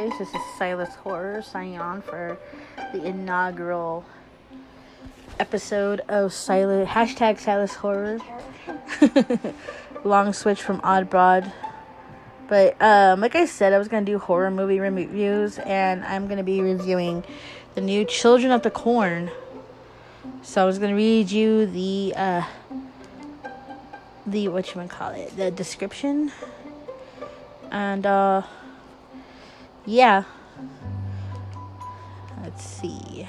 guys. This is Silas Horror signing on for the inaugural episode of Silas Horror. Long switch from Odd Broad. But like I said, I was going to do horror movie reviews, and I'm going to be reviewing the new Children of the Corn. So I was going to read you the the description. And yeah. Let's see.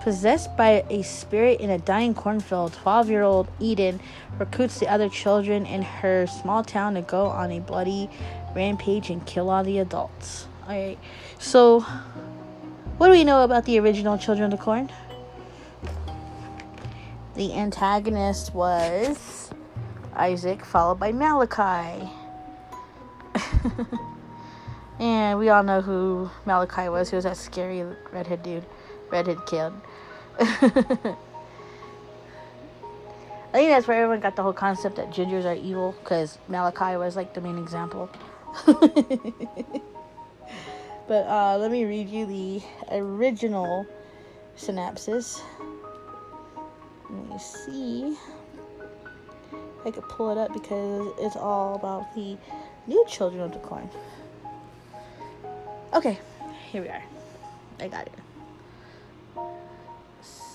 Possessed by a spirit in a dying cornfield, 12-year-old Eden recruits the other children in her small town to go on a bloody rampage and kill all the adults. Alright, so what do we know about the original Children of the Corn? The antagonist was Isaac, followed by Malachi. And we all know who Malachi was. He was that scary redhead kid. I think that's where everyone got the whole concept that gingers are evil, because Malachi was like the main example. But let me read you the original synopsis. Let me see if I can pull it up, because it's all about the new Children of the Corn. Okay, here we are. I got it.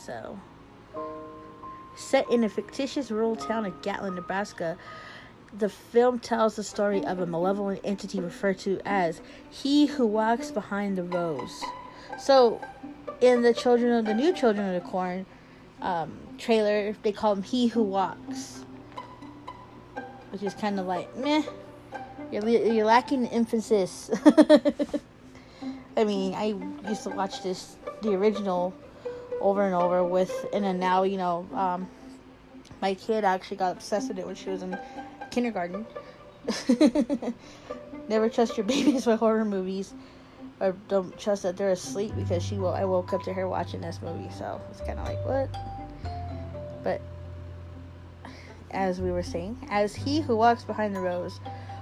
So, set in a fictitious rural town of Gatlin, Nebraska, the film tells the story of a malevolent entity referred to as He Who Walks Behind the Rose. So, in the new Children of the Corn trailer, they call him He Who Walks, which is kind of like, meh. You're lacking emphasis. I mean, I used to watch the original over and over and then now, my kid actually got obsessed with it when she was in kindergarten. Never trust your babies with horror movies, or don't trust that they're asleep, because I woke up to her watching this movie, so it's kind of like, what? But as we were saying, as He Who Walks Behind the Rose,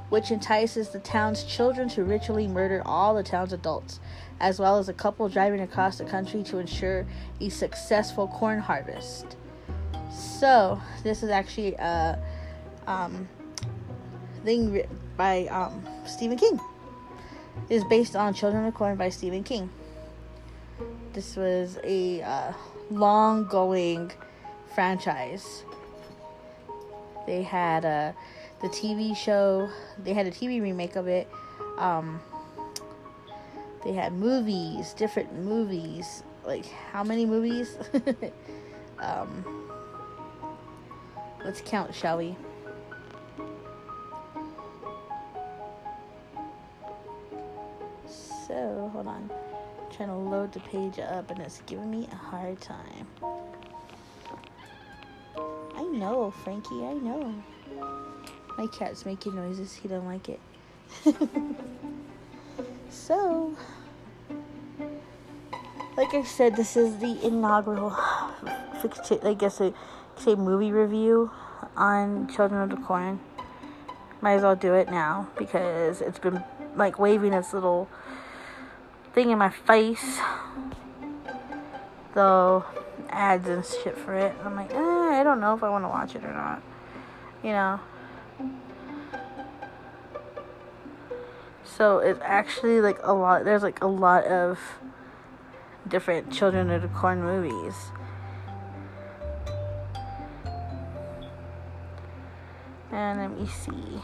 which entices the town's children to ritually murder all the town's adults, as well as a couple driving across the country to ensure a successful corn harvest. So, this is actually a thing written by Stephen King. It is based on Children of the Corn by Stephen King. This was a long-going franchise. They had the TV show. They had a TV remake of it. They had movies, different movies. Like, how many movies? Let's count, shall we? So, hold on. I'm trying to load the page up, and it's giving me a hard time. I know, Frankie, I know. My cat's making noises. He don't like it. So, like I said, this is the inaugural, I guess I say, movie review on Children of the Corn. Might as well do it now, because it's been like waving its little thing in my face. Though ads and shit for it. I'm like, I don't know if I want to watch it or not. So it's actually like a lot. There's like a lot of different Children of the Corn movies. And let me see.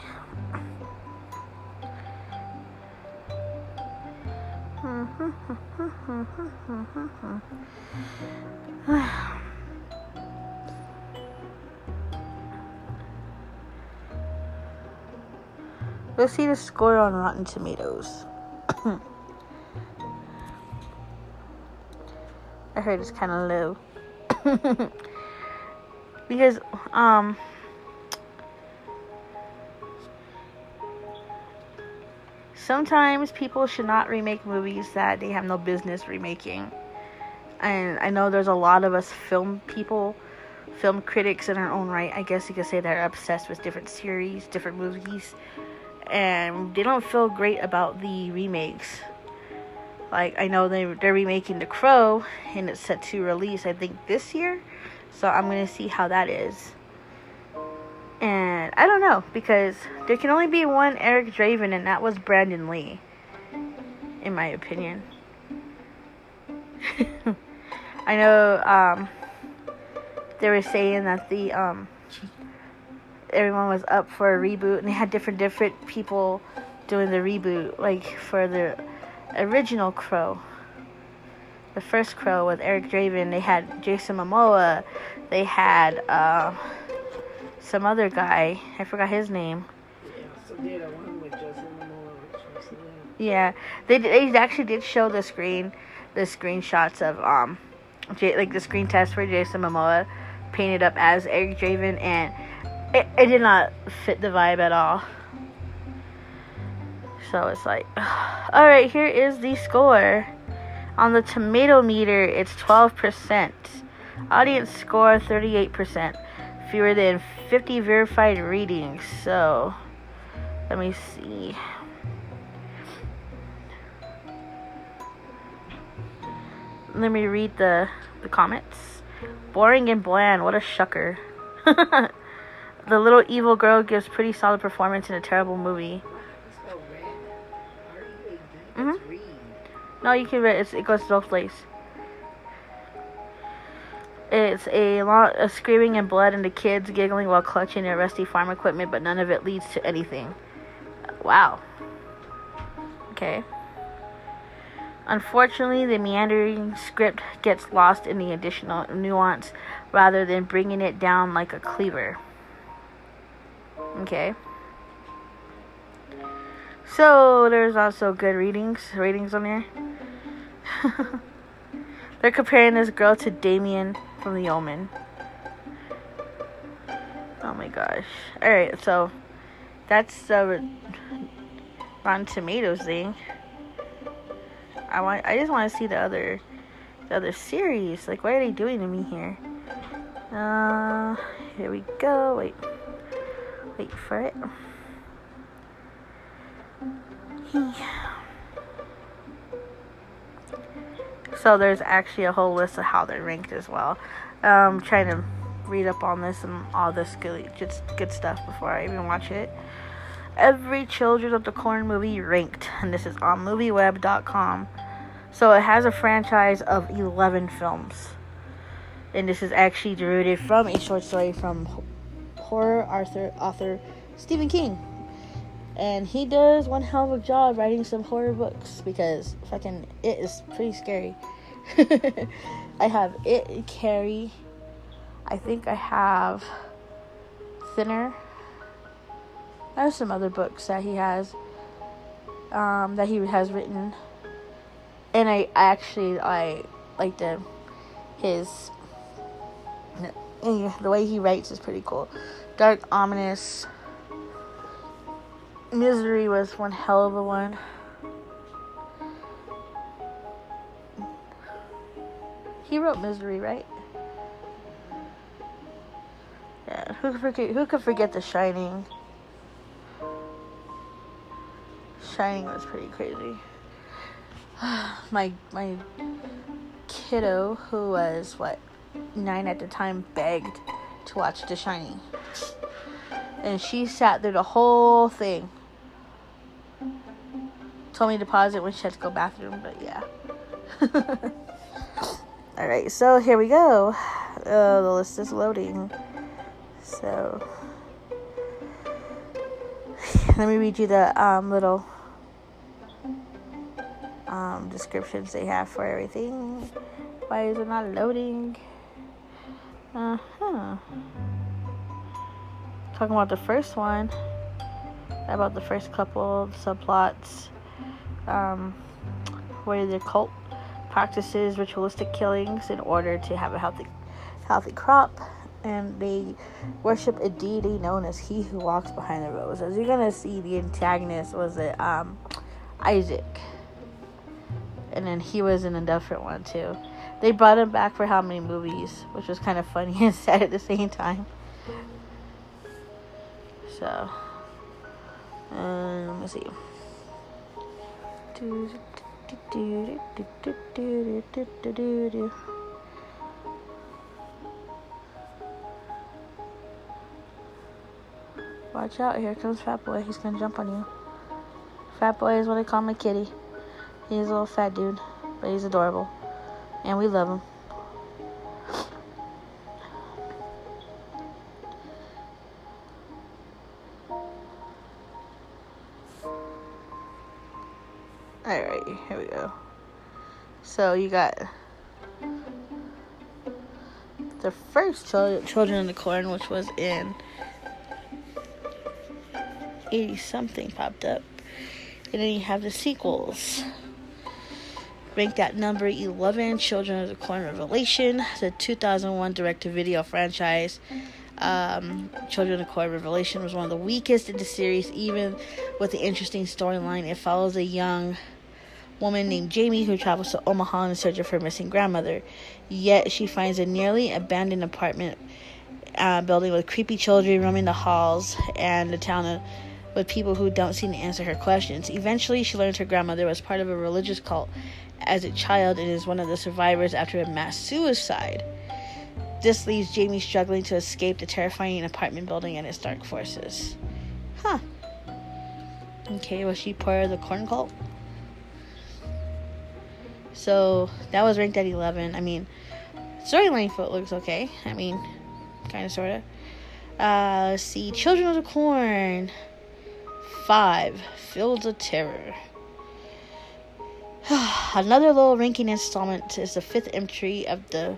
Let's see the score on Rotten Tomatoes. I heard it's kind of low. Because, sometimes people should not remake movies that they have no business remaking. And I know there's a lot of us film critics in our own right. I guess you could say they're obsessed with different series, different movies. And they don't feel great about the remakes Like, I know they're remaking The Crow, and it's set to release, I think, this year. So I'm going to see how that is. And I don't know, because there can only be one Eric Draven, and that was Brandon Lee, in my opinion. I know they were saying that everyone was up for a reboot, and they had different people doing the reboot. Like, for the original Crow, the first Crow with Eric Draven, they had Jason Momoa, they had some other guy, I forgot his name. Yeah, so did a one with Jason Momoa. Yeah, they actually did show the screenshots of the screen test for Jason Momoa painted up as Eric Draven, and it did not fit the vibe at all. So it's like, alright, here is the score. On the tomato meter, it's 12%. Audience score, 38%. Fewer than 50 verified readings. So, let me see. Let me read the comments. Boring and bland, what a shucker. The little evil girl gives pretty solid performance in a terrible movie. Mm-hmm. No, you can read it. It goes both ways. It's a lot of screaming and blood and the kids giggling while clutching their rusty farm equipment, but none of it leads to anything. Wow. Okay. Unfortunately, the meandering script gets lost in the additional nuance rather than bringing it down like a cleaver. Okay. So, there's also good ratings on there. They're comparing this girl to Damien from The Omen. Oh my gosh. Alright, so that's the Rotten Tomatoes thing. I just want to see the other series. Like, what are they doing to me here? Here we go. Wait for it. So there's actually a whole list of how they're ranked as well. I'm trying to read up on this and all this good stuff before I even watch it. Every Children of the Corn movie ranked, and this is on movieweb.com. So it has a franchise of 11 films, and this is actually derived from a short story from horror author Stephen King. And he does one hell of a job writing some horror books, because fucking it is pretty scary. I have It, Carrie. I think I have Thinner. I have some other books that he has written. And I actually like the way he writes is pretty cool. Dark, Ominous. Misery was one hell of a one. He wrote Misery, right? Yeah, who could forget The Shining? Shining was pretty crazy. My kiddo, who was 9 at the time, begged to watch The Shining, and she sat through the whole thing. Told me to pause it when she had to go bathroom, but yeah. Alright, so here we go. The list is loading. So let me read you the little descriptions they have for everything. Why is it not loading? Talking about the first one, about the first couple subplots, where the cult practices ritualistic killings in order to have a healthy crop, and they worship a deity known as He Who Walks Behind the Rose. As you're gonna see, the antagonist was Isaac, and then he was in a different one too. They brought him back for how many movies, which was kind of funny and sad at the same time. So, let me see. Watch out, here comes Fat Boy. He's gonna jump on you. Fat Boy is what I call my kitty. He's a little fat dude, but he's adorable. And we love him. Alright, here we go. So you got the first Children of the Corn, which was in 80-something, popped up. And then you have the sequels. Ranked at number 11, Children of the Corn Revelation, the 2001 direct-to-video franchise. Children of the Corn Revelation was one of the weakest in the series, even with the interesting storyline. It follows a young woman named Jamie who travels to Omaha in search of her missing grandmother. Yet she finds a nearly abandoned apartment building with creepy children roaming the halls and the town with people who don't seem to answer her questions. Eventually, she learns her grandmother was part of a religious cult as a child and is one of the survivors after a mass suicide. This leaves Jamie struggling to escape the terrifying apartment building and its dark forces. Huh. Okay, was she part of the Corn cult? So, that was ranked at 11. I mean, storyline foot looks okay. I mean, kind of, sort of. Let's see. Children of the Corn 5. Fields of Terror. Another low ranking installment is the 5th entry of the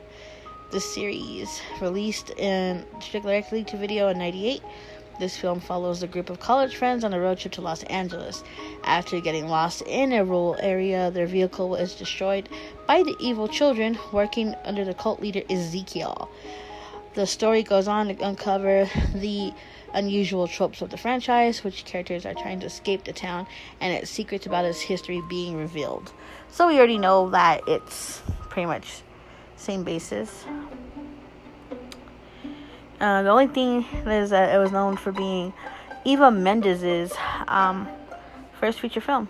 series, released directly to video in 98. This film follows a group of college friends on a road trip to Los Angeles. After getting lost in a rural area, their vehicle is destroyed by the evil children working under the cult leader Ezekiel. The story goes on to uncover the unusual tropes of the franchise, which characters are trying to escape the town, and its secrets about its history being revealed. So we already know that it's pretty much same basis. The only thing is that it was known for being Eva Mendes's first feature film.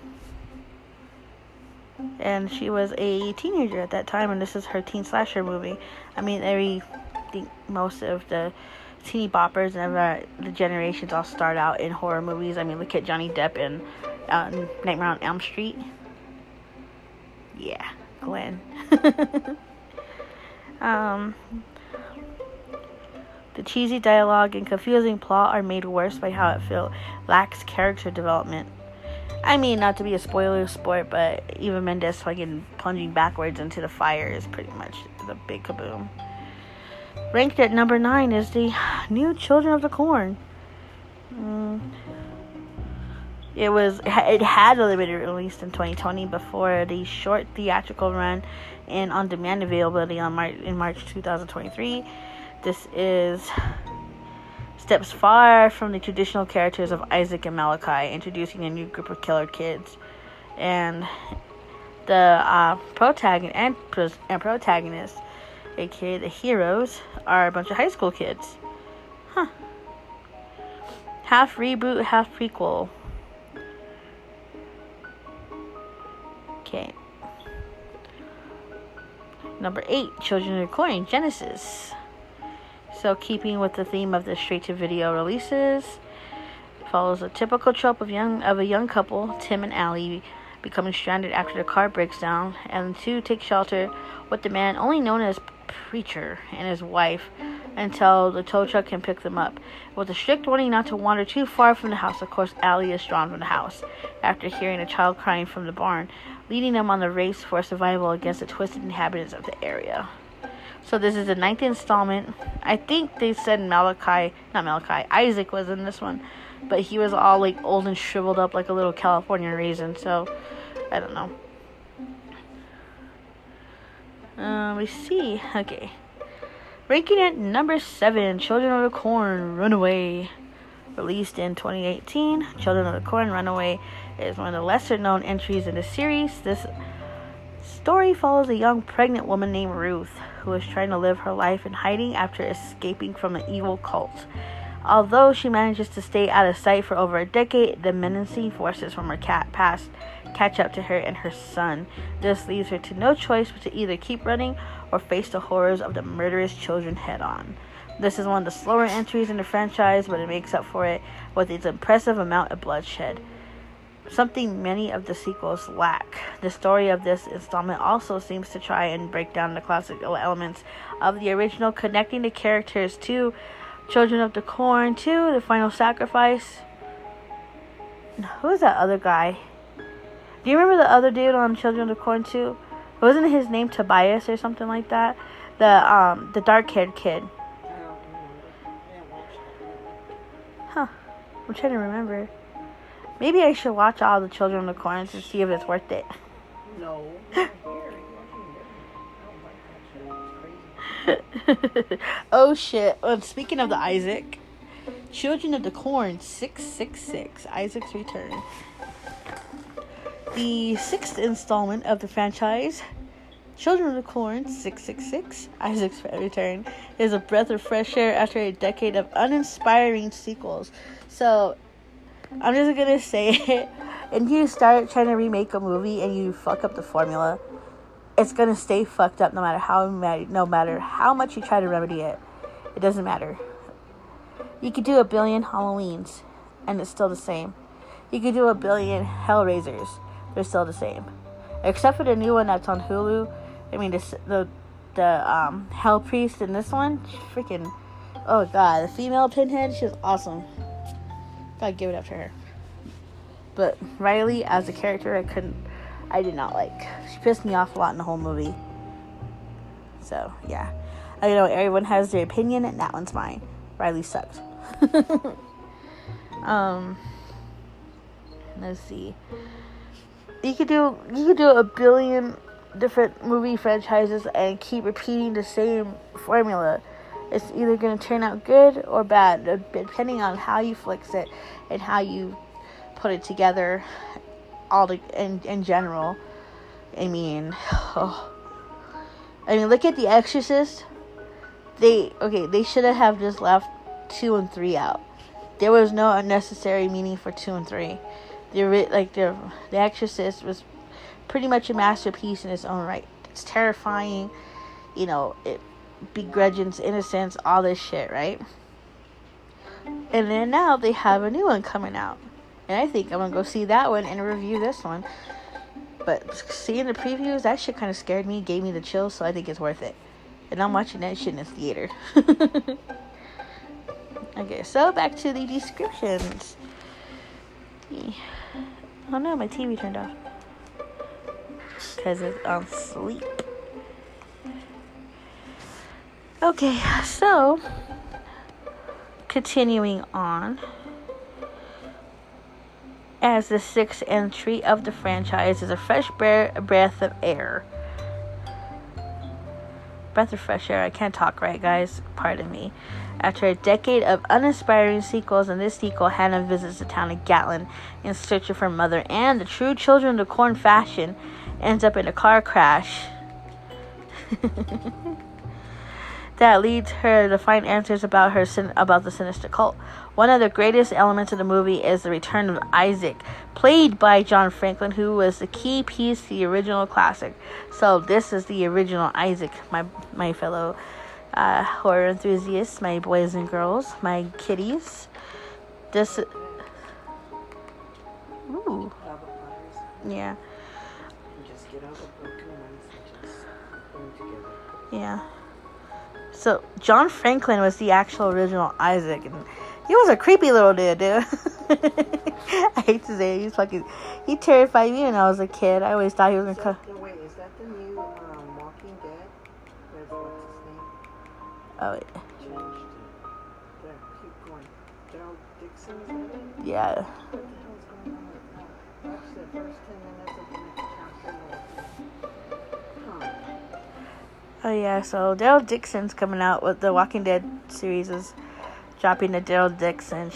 And she was a teenager at that time, and this is her teen slasher movie. I mean, I think most of the teeny boppers and the generations all start out in horror movies. I mean, look at Johnny Depp in Nightmare on Elm Street. Yeah, Glenn. The cheesy dialogue and confusing plot are made worse by how it lacks character development. I mean, not to be a spoiler sport, but Eva Mendes fucking plunging backwards into the fire is pretty much the big kaboom. Ranked at number 9 is the new Children of the Corn. It had a limited release in 2020 before the short theatrical run and on-demand availability in March 2023. This steps far from the traditional characters of Isaac and Malachi, introducing a new group of killer kids. And the protagonists, aka the heroes, are a bunch of high school kids. Huh. Half reboot, half prequel. Okay. Number 8, Children of the Corn, Genesis. So, keeping with the theme of the straight-to-video releases, it follows a typical trope of a young couple, Tim and Allie, becoming stranded after their car breaks down, and the two take shelter with the man only known as Preacher and his wife until the tow truck can pick them up. With a strict warning not to wander too far from the house, of course, Allie is drawn from the house after hearing a child crying from the barn, leading them on the race for survival against the twisted inhabitants of the area. So this is the 9th installment. I think they said Isaac was in this one, but he was all like old and shriveled up like a little California raisin, so I don't know. We see. Okay. Ranking at number 7, Children of the Corn, Runaway. Released in 2018, Children of the Corn, Runaway is one of the lesser known entries in the series. This story follows a young pregnant woman named Ruth, who is trying to live her life in hiding after escaping from an evil cult. Although she manages to stay out of sight for over a decade, the menacing forces from her past catch up to her and her son. This leaves her to no choice but to either keep running or face the horrors of the murderous children head on. This is one of the slower entries in the franchise, but it makes up for it with its impressive amount of bloodshed, something many of the sequels lack. The story of this installment also seems to try and break down the classic elements of the original, connecting the characters to Children of the Corn 2, The Final Sacrifice. Who's that other guy? Do you remember the other dude on Children of the Corn 2? Wasn't his name Tobias or something like that? The dark-haired kid. Huh. I'm trying to remember. Maybe I should watch all the Children of the Corn to see if it's worth it. No. Oh shit. Well, speaking of the Isaac, Children of the Corn 666, Isaac's Return. The sixth installment of the franchise, Children of the Corn 666, Isaac's Return, is a breath of fresh air after a decade of uninspiring sequels. So, I'm just gonna say it. And you start trying to remake a movie and you fuck up the formula, it's gonna stay fucked up no matter how much you try to remedy it. It doesn't matter. You could do 1 billion Halloweens and it's still the same. You could do 1 billion Hellraisers, they're still the same. Except for the new one that's on Hulu. I mean, the Hell Priest in this one, freaking, oh god, the female Pinhead, she's awesome. Gotta give it up to her. But Riley, as a character, I did not like. She pissed me off a lot in the whole movie. So, yeah. I know everyone has their opinion, and that one's mine. Riley sucks. Let's see. You could do 1 billion different movie franchises and keep repeating the same formula. It's either going to turn out good or bad, depending on how you fix it and how you put it together in general. I mean, look at The Exorcist. They should have just left 2 and 3 out. There was no unnecessary meaning for 2 and 3. The Exorcist was pretty much a masterpiece in its own right. It's terrifying, it begrudges innocence, all this shit, right? And then now they have a new one coming out, and I think I'm gonna go see that one and review this one. But seeing the previews, that shit kind of scared me, gave me the chills, so I think it's worth it. And I'm watching that shit in the theater. Okay, so back to the descriptions. Oh no, my TV turned off because it's on sleep. Okay, so continuing on, as the sixth entry of the franchise is a fresh breath of air. Breath of fresh air. I can't talk right, guys. Pardon me. After a decade of uninspiring sequels, in this sequel, Hannah visits the town of Gatlin in search of her mother, and the true Children of the Corn fashion ends up in a car crash that leads her to find answers about the sinister cult. One of the greatest elements of the movie is the return of Isaac, played by John Franklin, who was the key piece to the original classic. So this is the original Isaac, my fellow horror enthusiasts, my boys and girls, my kitties. This, ooh, yeah. Just get all the broken ones and just put them together. Yeah. So John Franklin was the actual original Isaac, and he was a creepy little dude. I hate to say it. He terrified me when I was a kid. I always thought he was gonna come. Wait, is that the new Walking Dead? What's his name? Oh, wait. Changed it. Keep going. Daryl Dixon, is that it? Yeah. What the hell's going on with that? Watch the first 10 minutes of the next chapter. Oh yeah. So Daryl Dixon's coming out with the Walking Dead series is dropping the Daryl Dixon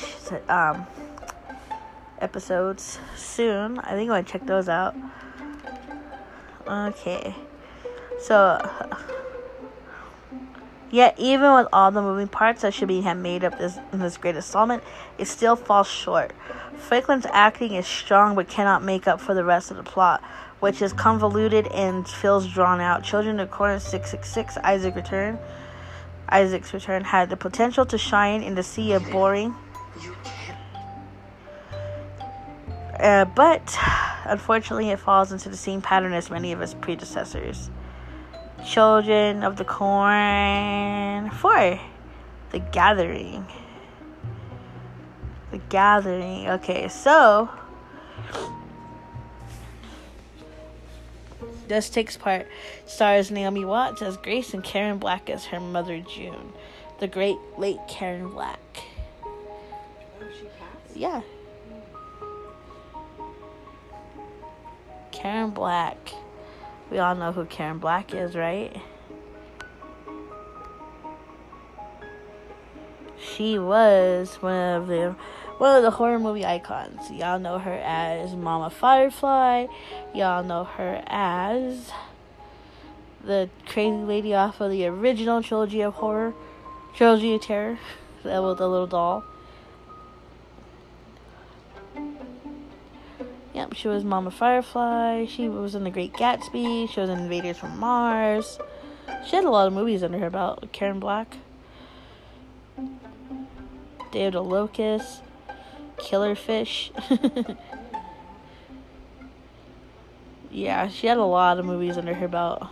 episodes soon. I think I'm gonna check those out. Okay. So Yet, even with all the moving parts that should be made up in this great installment, it still falls short. Franklin's acting is strong but cannot make up for the rest of the plot, which is convoluted and feels drawn out. Children of the Corn 666, Isaac's return had the potential to shine in the sea of boring, but unfortunately it falls into the same pattern as many of its predecessors. Children of the Corn 4, The Gathering. Okay, so this stars Naomi Watts as Grace and Karen Black as her mother June. The great late Karen Black. Oh, she passed? Yeah. Karen Black. We all know who Karen Black is, right? She was one of the horror movie icons. Y'all know her as Mama Firefly. Y'all know her as the crazy lady off of the original trilogy of terror. That was the little doll. Yep, she was Mama Firefly. She was in The Great Gatsby. She was in Invaders from Mars. She had a lot of movies under her belt. Karen Black. Day of the Locust. Killer Fish. Yeah, she had a lot of movies under her belt.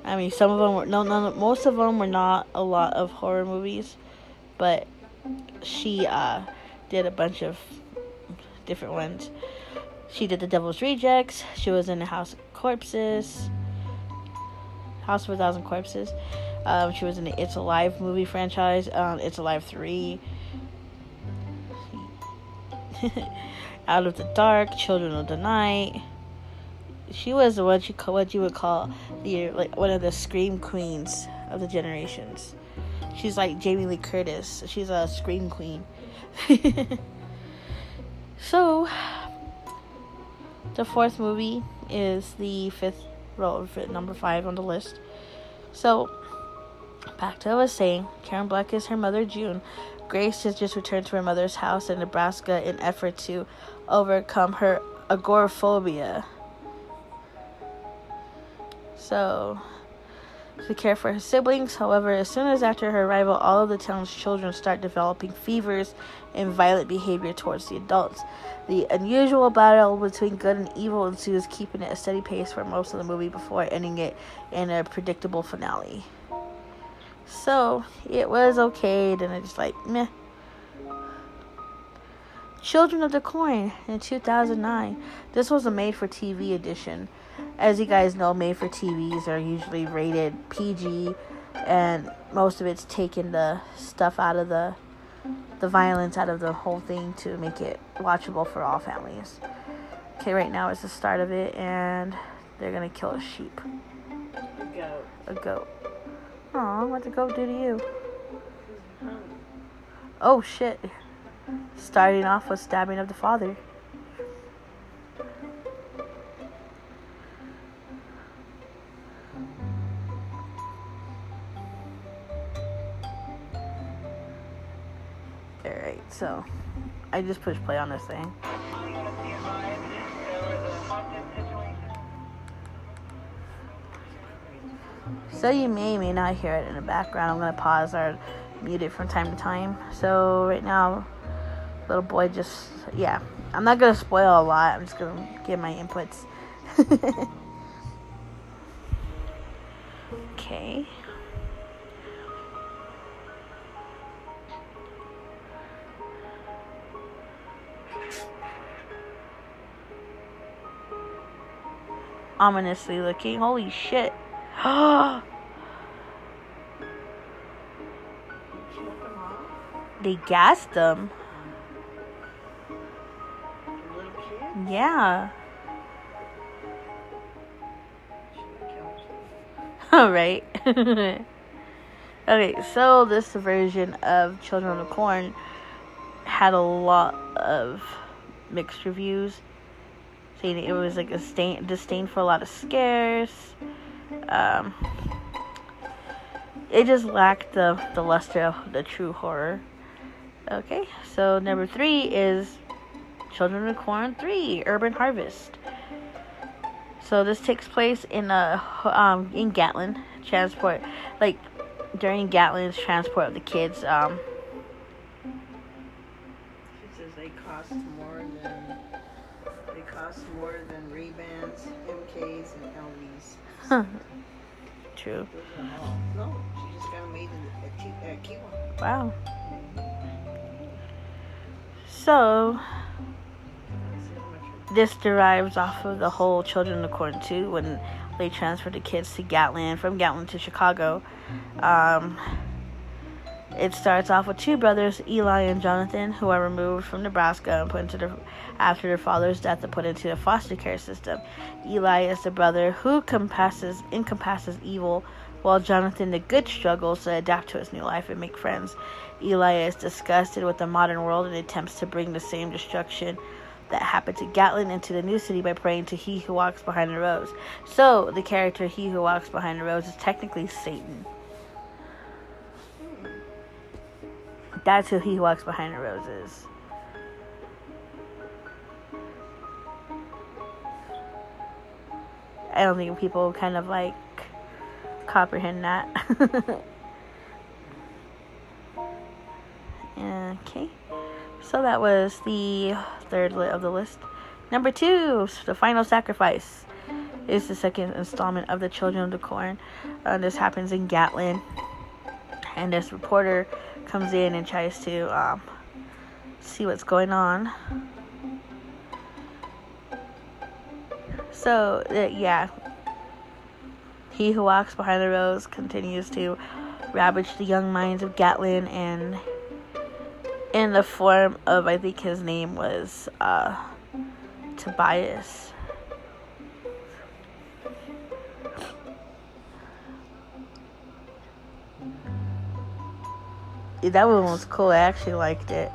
I mean, some of them were most of them were not a lot of horror movies, but she did a bunch of different ones. She did The Devil's Rejects. She was in the House of a Thousand Corpses. She was in the It's Alive movie franchise. It's Alive 3. Out of the Dark, Children of the Night. She was what you would call one of the scream queens of the generations. She's like Jamie Lee Curtis. She's a scream queen. So, the fourth movie is the number 5 on the list. So, back to what I was saying. Karen Black is her mother, June. Grace has just returned to her mother's house in Nebraska in effort to overcome her agoraphobia. So, to care for her siblings. However, as soon as after her arrival, all of the town's children start developing fevers and violent behavior towards the adults. The unusual battle between good and evil ensues, keeping it a steady pace for most of the movie before ending it in a predictable finale. So, it was okay, then it's like, meh. Children of the Corn in 2009. This was a made-for-TV edition. As you guys know, made-for-TVs are usually rated PG, and most of it's taken the stuff out of the violence out of the whole thing to make it watchable for all families. Okay, right now is the start of it, and they're gonna kill a sheep. A goat. Aw, what'd the goat do to you? Oh shit. Starting off with stabbing of the father. Alright, so I just pushed play on this thing. So you may not hear it in the background. I'm going to pause or mute it from time to time. So right now, little boy just, yeah. I'm not going to spoil a lot. I'm just going to give my inputs. Okay. Ominously looking. Holy shit. They gassed them. Yeah. Alright. Okay, so this version of Children of the Corn had a lot of mixed reviews, saying it was like a disdain for a lot of scares. it just lacked the luster of the true horror. Okay, so number 3 is Children of the Corn 3, Urban Harvest. So this takes place in Gatlin transport, like during Gatlin's transport of the kids. She says they cost more than Ray-Bans, MKs, and LVs. True. No, she just got them made at Cuba. Wow. So this derives off of the whole Children of the Corn 2 when they transferred the kids to Gatlin, from Gatlin to Chicago. It starts off with 2 brothers, Eli and Jonathan, who are removed from Nebraska and put into after their father's death and put into the foster care system. Eli is the brother who encompasses evil, while Jonathan the good struggles to adapt to his new life and make friends. Eli is disgusted with the modern world and attempts to bring the same destruction that happened to Gatlin into the new city by praying to He Who Walks Behind the Rose. So the character He Who Walks Behind the Rose is technically Satan. That's who He Who Walks Behind the Rose is. I don't think people kind of like comprehend that. Okay, so that was the third of the list. Number 2, The Final Sacrifice, is the second installment of the Children of the Corn. This happens in Gatlin, and this reporter comes in and tries to see what's going on. So, yeah, He Who Walks Behind the Rose continues to ravage the young minds of Gatlin, and in the form of, I think his name was Tobias. That one was cool. I actually liked it.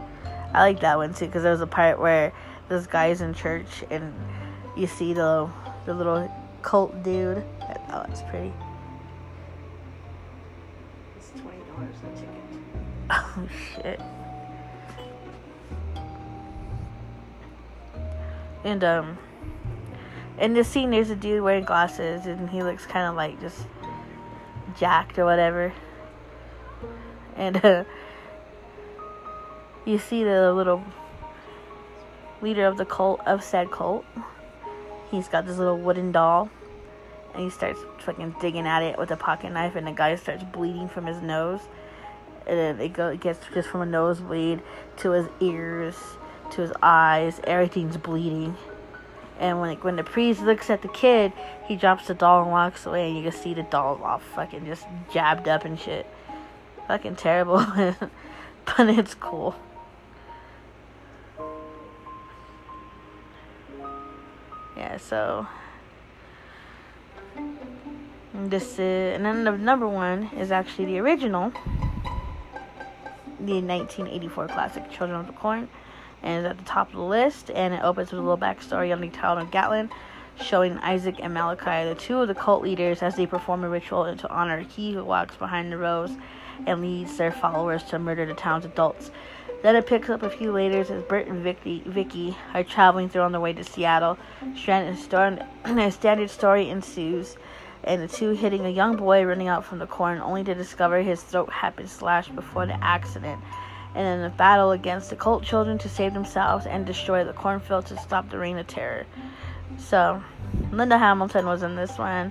I liked that one too, because there was a part where this guy's in church and you see the little cult dude. Oh, that's pretty. It's $20 a ticket. Oh shit. And in this scene there's a dude wearing glasses and he looks kind of like just jacked or whatever. And you see the little leader of the cult, of said cult. He's got this little wooden doll, and he starts fucking digging at it with a pocket knife, and the guy starts bleeding from his nose. And then it gets just from a nosebleed to his ears, to his eyes. Everything's bleeding. And when the priest looks at the kid, he drops the doll and walks away, and you can see the doll all fucking just jabbed up and shit. Fucking terrible. But it's cool. Yeah, so this is, and then the number 1 is actually the original, the 1984 classic Children of the Corn, and it's at the top of the list, and it opens with a little backstory on the town of Gatlin, showing Isaac and Malachi, the 2 of the cult leaders, as they perform a ritual to honor He Who Walks Behind the Rose and leads their followers to murder the town's adults. Then it picks up a few later as Bert and Vicky are traveling through on their way to Seattle. A standard story ensues, and the 2 hitting a young boy running out from the corn, only to discover his throat had been slashed before the accident. And in a battle against the cult children to save themselves and destroy the cornfield to stop the reign of terror. So, Linda Hamilton was in this one.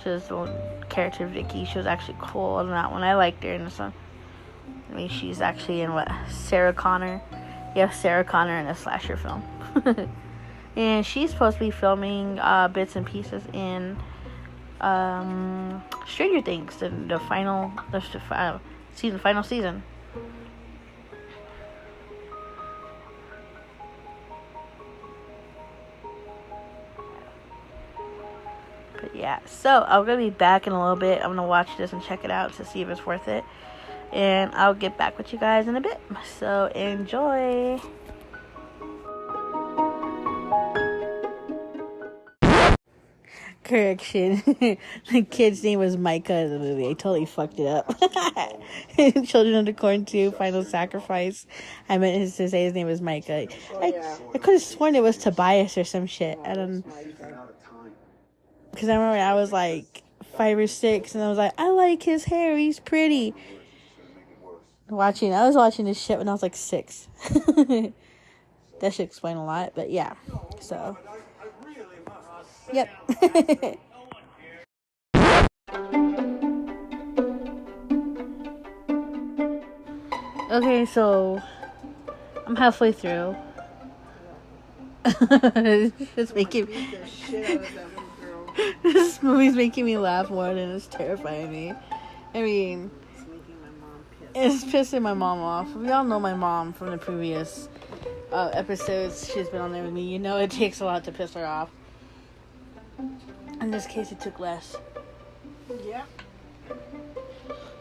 She was the character Vicky. She was actually cool in that one. I liked her in this one. I mean, she's actually in Sarah Connor. You have Sarah Connor in a slasher film. And she's supposed to be filming bits and pieces in Stranger Things, the final season. But yeah, so I'm going to be back in a little bit. I'm going to watch this and check it out to see if it's worth it. And I'll get back with you guys in a bit. So enjoy. Correction. The kid's name was Micah in the movie. I totally fucked it up. Children of the Corn 2, Final Sacrifice. I meant to say his name was Micah. I could have sworn it was Tobias or some shit. I don't know. Because I remember I was like 5 or 6 and I was like, I like his hair. He's pretty. I was watching this shit when I was like 6. That should explain a lot, but yeah. So, yep. Okay, so I'm halfway through. It's making this movie's making me laugh more than it's terrifying me. I mean, it's pissing my mom off. We all know my mom from the previous episodes. She's been on there with me. You know it takes a lot to piss her off. In this case, it took less. Yep.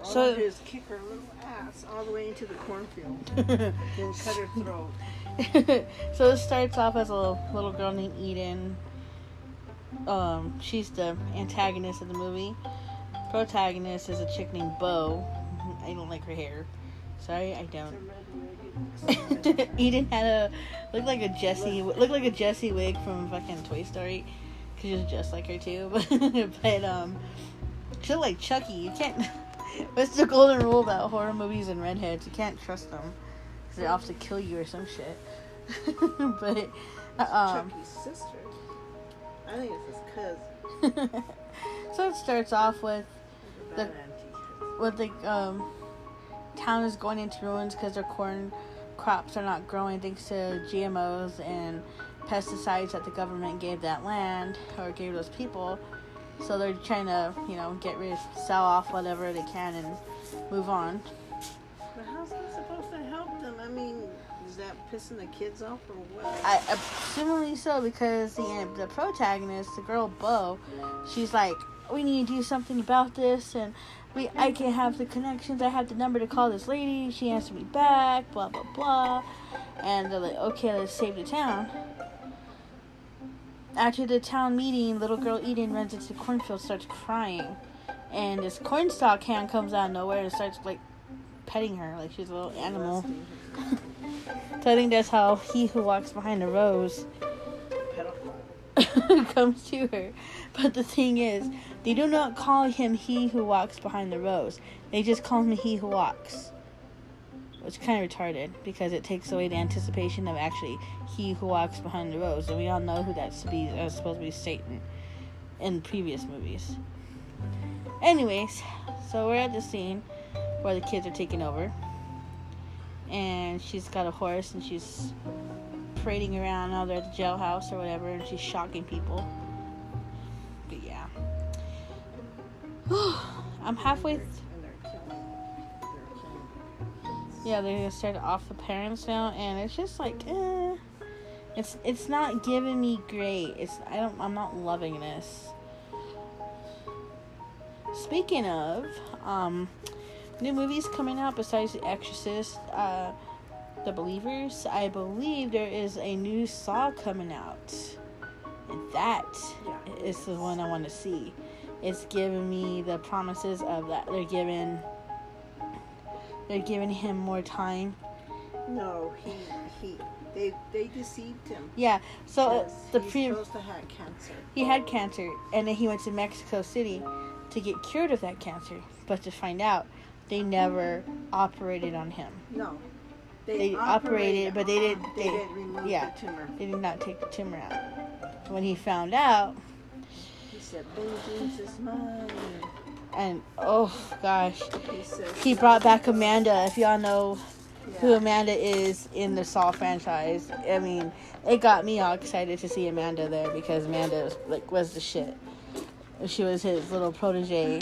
So all I do is kick her little ass all the way into the cornfield. Then cut her throat. So it starts off as a little girl named Eden. She's the antagonist of the movie. Protagonist is a chick named Bo. I don't like her hair. Sorry, I don't. Eden had looked like a Jessie wig from fucking Toy Story, cause she was just like her too. But she looked like Chucky. You can't. What's the golden rule about horror movies and redheads? You can't trust them, cause they're off to kill you or some shit. But Chucky's sister. I think it's his cousin. So it starts off with the town is going into ruins because their corn crops are not growing thanks to GMOs and pesticides that the government gave that land or gave those people. So they're trying to, sell off whatever they can and move on. But how's that supposed to help them? I mean, is that pissing the kids off or what? Assumingly so, because the protagonist, the girl Bo, she's like, we need to do something about this, and I can have the connections. I have the number to call this lady. She answered me back. Blah blah blah. And they're like, okay, let's save the town. After the town meeting, little girl Eden runs into the cornfield, starts crying, and this cornstalk hand comes out of nowhere and starts like petting her like she's a little animal. So I think that's how he who walks behind the rose comes to her. But the thing is, they do not call him he who walks behind the rose. They just call him he who walks. Which is kind of retarded, because it takes away the anticipation of actually he who walks behind the rose. And we all know who that's supposed to be Satan in previous movies. Anyways, so we're at the scene where the kids are taking over. And she's got a horse and she's parading around now they're at the jailhouse or whatever, and she's shocking people. But yeah. I'm halfway yeah, they're gonna start off the parents now, and it's just like, it's not giving me great. I'm not loving this. Speaking of, new movies coming out besides The Exorcist, The Believers. I believe there is a new Saw coming out, and that is the one I want to see. It's giving me the promises of that they're giving him more time. No, they deceived him. Yeah, so he's supposed to have cancer. He had cancer, and then he went to Mexico City to get cured of that cancer. But to find out, they never operated on him. No, they operated, but they didn't. They didn't remove the tumor. They did not take the tumor out. When he found out, he said, "Vengeance is mine." And oh gosh, he brought back Amanda. If y'all know who Amanda is in the Saw franchise, I mean, it got me all excited to see Amanda there, because Amanda was the shit. She was his little protege.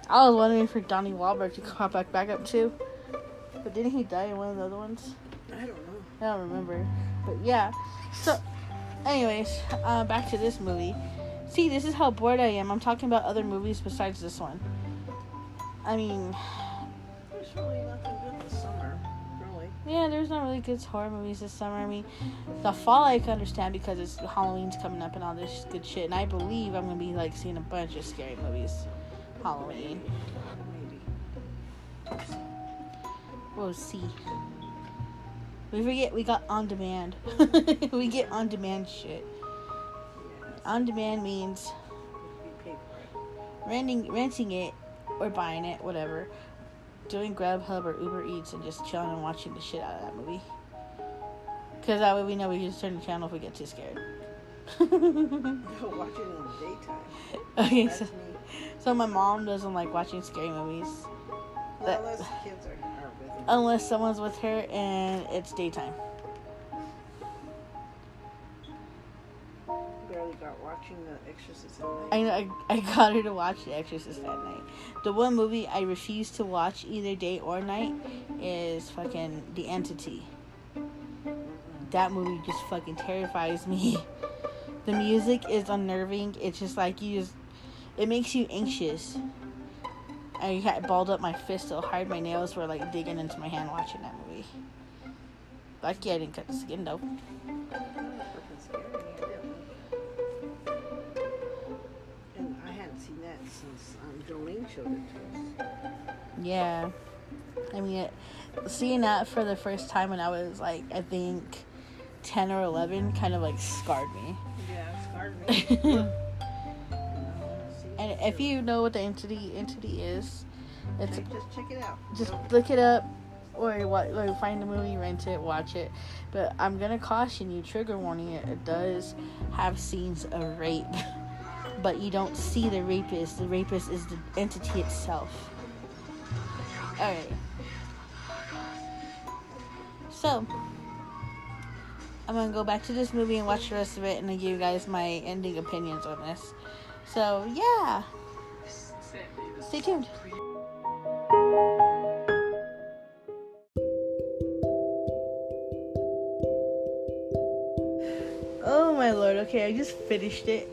I was wondering for Donnie Wahlberg to pop back up too, but didn't he die in one of the other ones? I don't know. I don't remember, but yeah. So, anyways, back to this movie. See, this is how bored I am. I'm talking about other movies besides this one. I mean, there's really nothing good this summer, really. Yeah, there's not really good horror movies this summer. I mean, the fall I can understand because it's Halloween's coming up and all this good shit. And I believe I'm gonna be like seeing a bunch of scary movies Halloween. Maybe. We'll see. We forget we got on demand. We get on demand shit. Yes. On demand means You pay for it. renting it or buying it, whatever. Doing Grubhub or Uber Eats and just chilling and watching the shit out of that movie. Because that way we know we can just turn the channel if we get too scared. Don't watch it in the daytime. Okay, That's me. so my mom doesn't like watching scary movies. Well, unless the kids are with me. Unless someone's with her and it's daytime. Barely got watching The Exorcist at night. I know, I got her to watch The Exorcist that night. The one movie I refuse to watch either day or night is fucking The Entity. That movie just fucking terrifies me. The music is unnerving. It's just like it makes you anxious. I had balled up my fist so hard my nails were like digging into my hand watching that movie. Lucky I didn't cut the skin though. And I hadn't seen that since Jolene showed it to us. Yeah. I mean, seeing that for the first time when I was like, I think 10 or 11 kind of like scarred me. Yeah, it scarred me. And if you know what the entity is, it's just check it out. just look it up or find the movie, rent it, watch it. But I'm gonna caution you, trigger warning, it does have scenes of rape, but you don't see the rapist. The rapist is the entity itself. Alright. So I'm gonna go back to this movie and watch the rest of it and then give you guys my ending opinions on this. So yeah, stay tuned. Oh my lord, okay, I just finished it.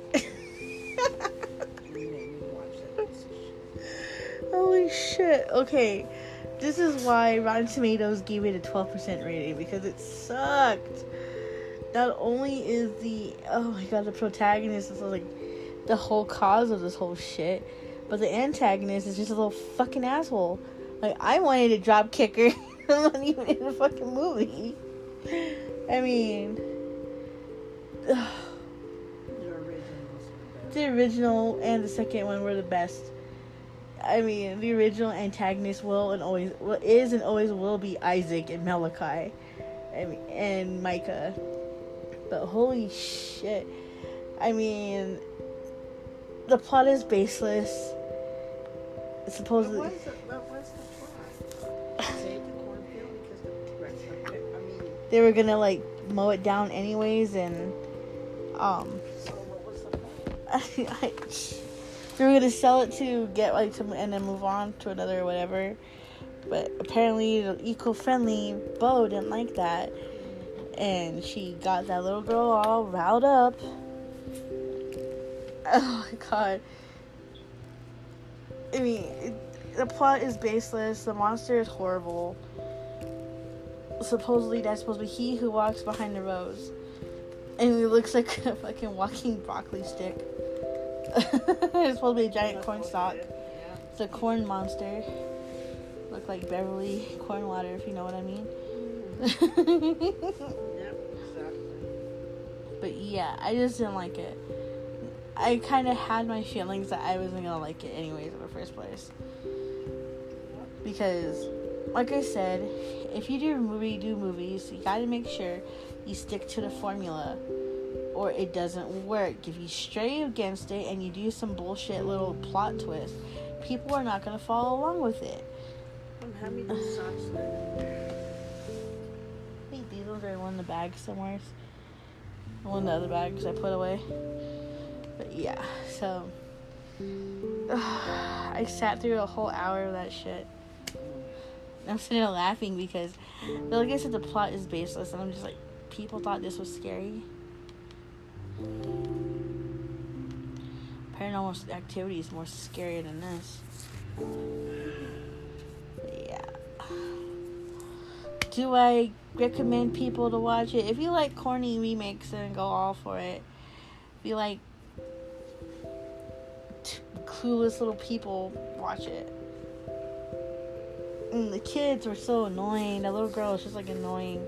Holy shit, okay. This is why Rotten Tomatoes gave it a 12% rating, because it sucked. Not only is the protagonist is like the whole cause of this whole shit, but the antagonist is just a little fucking asshole. Like, I wanted to drop kick her. I'm not even in the fucking movie. I mean, the original and the second one were the best. I mean, the original antagonist is and always will be Isaac and Malachi, and Micah. But holy shit, I mean, the plot is baseless. Supposedly, What was the plot? Save the cornfield because they were gonna like mow it down anyways, and So what was the plot? they were gonna sell it to get like some and then move on to another or whatever. But apparently the eco-friendly Bo didn't like that, and she got that little girl all riled up. Oh my god. I mean, the plot is baseless. The monster is horrible. Supposedly that's supposed to be he who walks behind the rose, and he looks like a fucking walking broccoli stick. It's supposed to be a giant corn stalk. It's a corn monster. Look like Beverly Cornwater, if you know what I mean. Yep, exactly. But yeah, I just didn't like it. I kind of had my feelings that I wasn't gonna like it anyways in the first place. Because, like I said, if you do movies, you gotta make sure you stick to the formula, or it doesn't work. If you stray against it and you do some bullshit little plot twist, people are not gonna follow along with it. How many socks are in there? I think these ones are in one of the bags somewhere. One of the other bags I put away. But yeah, so I sat through a whole hour of that shit. I'm sitting there laughing because, like I said, the plot is baseless, and I'm just like, people thought this was scary. Paranormal Activity is more scarier than this. But yeah. Do I recommend people to watch it? If you like corny remakes, then go all for it. If you like clueless little people, watch it. And the kids were so annoying. That little girl was just like annoying.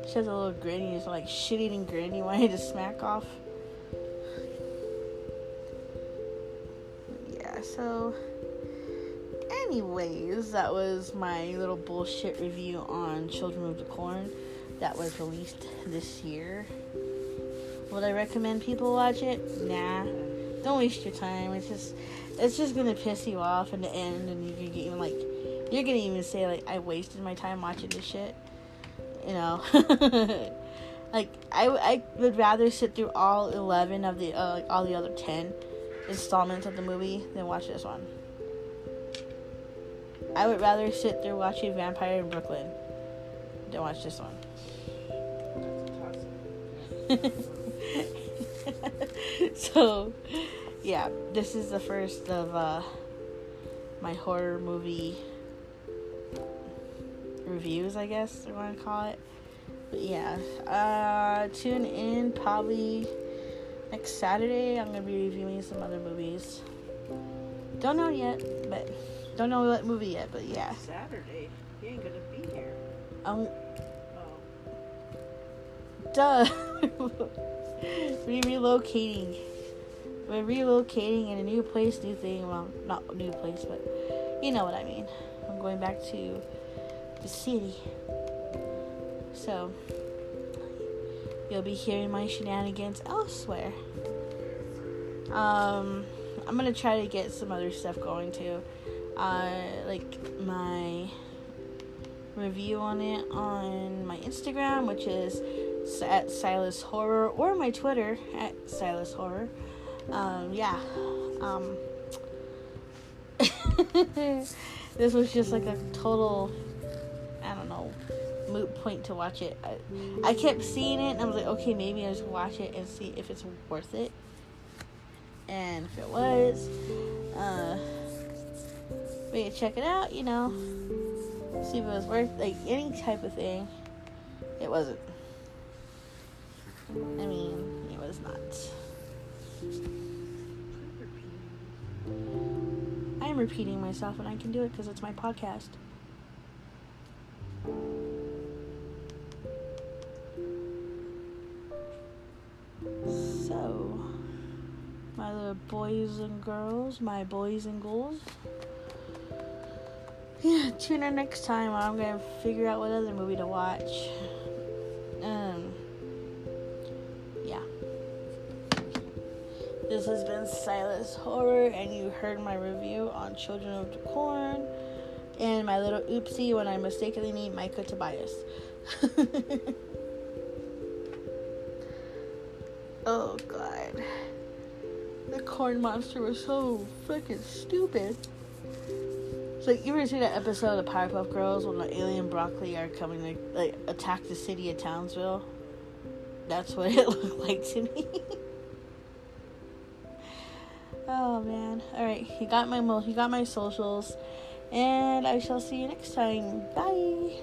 She has a little granny. It's like shit-eating granny wanting to smack off. Yeah, so anyways, that was my little bullshit review on Children of the Corn that was released this year. Would I recommend people watch it? Nah. Don't waste your time. It's just gonna piss you off in the end, and you're gonna even say like, I wasted my time watching this shit. You know, like I would rather sit through all 11 of the all the other 10 installments of the movie than watch this one. I would rather sit through watching Vampire in Brooklyn than watch this one. So, yeah, this is the first of my horror movie reviews, I guess I want to call it. But yeah, tune in probably next Saturday. I'm gonna be reviewing some other movies. Don't know yet, but don't know what movie yet. But yeah. Saturday, he ain't gonna be here. Duh. We're relocating. We're relocating in a new place, new thing. Well, not new place, but you know what I mean. I'm going back to the city. So, you'll be hearing my shenanigans elsewhere. I'm gonna try to get some other stuff going too. Like my review on it on my Instagram, which is at Silas Horror, or my Twitter at Silas Horror. This was just like a total, I don't know, moot point to watch it. I kept seeing it and I was like, okay, maybe I'll just watch it and see if it's worth it. And if it was, we could check it out, you know, see if it was worth, like, any type of thing. It wasn't. I mean, it was not. I am repeating myself, and I can do it because it's my podcast. So, my little boys and girls, my boys and ghouls. Yeah, tune in next time. I'm gonna figure out what other movie to watch. Yeah. This has been Silas Horror, and you heard my review on Children of the Corn, and my little oopsie when I mistakenly named Micah Tobias. Oh god. The corn monster was so freaking stupid. It's like, you ever see that episode of Powerpuff Girls when the alien broccoli are coming to, like, attack the city of Townsville? That's what it looked like to me. Oh man. Alright, you got my socials, and I shall see you next time. Bye.